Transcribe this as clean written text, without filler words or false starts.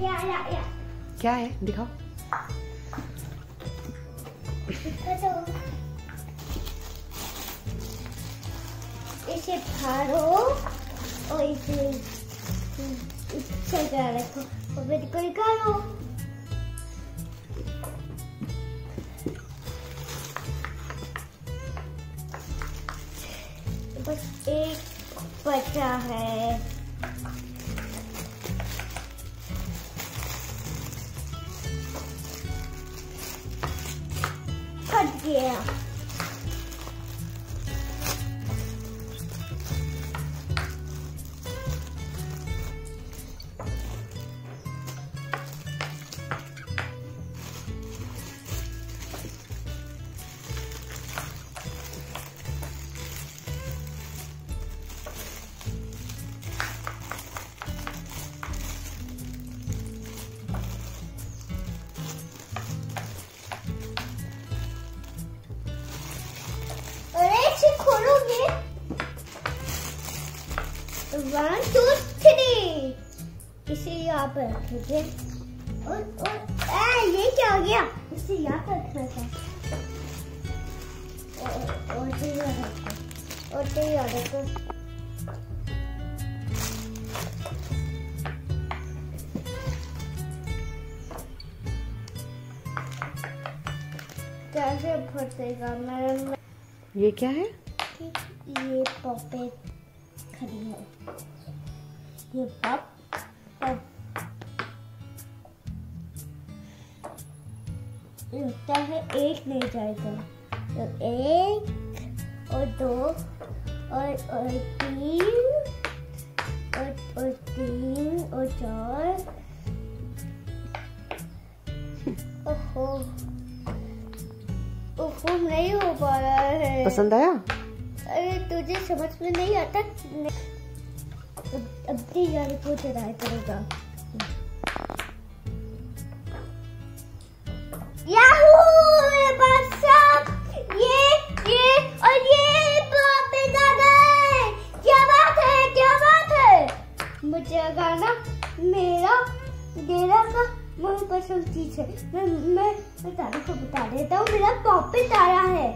या। क्या है दिखाओ। इसे फाड़ो और इसे सजा रखो और फिर कोई निकालो। बस एक बचा है। फट गया। खोलोगे 1 2 3 इसे यहाँ पर रखेंगे और ये क्या हो गया? इसे यहाँ पर रखना था और तैयार रखो। कैसे फटेगा? मैं ये क्या है? ये पॉपे खड़ी है। ये पॉप लगता है एक नहीं जाएगा तो 1 और 2 और 3 और 3 और 4। ओहो ओहो नहीं हो पा रहा है। पसंद आया? अरे तुझे समझ में नहीं आता। अब यार को ट्राई करेगा। याहू ये और ये पापे दादा क्या बात है। मुझे गाना मेरा का मनपसंद चीज है। मैं तारा को बता देता हूँ। मेरा पॉपे तारा है।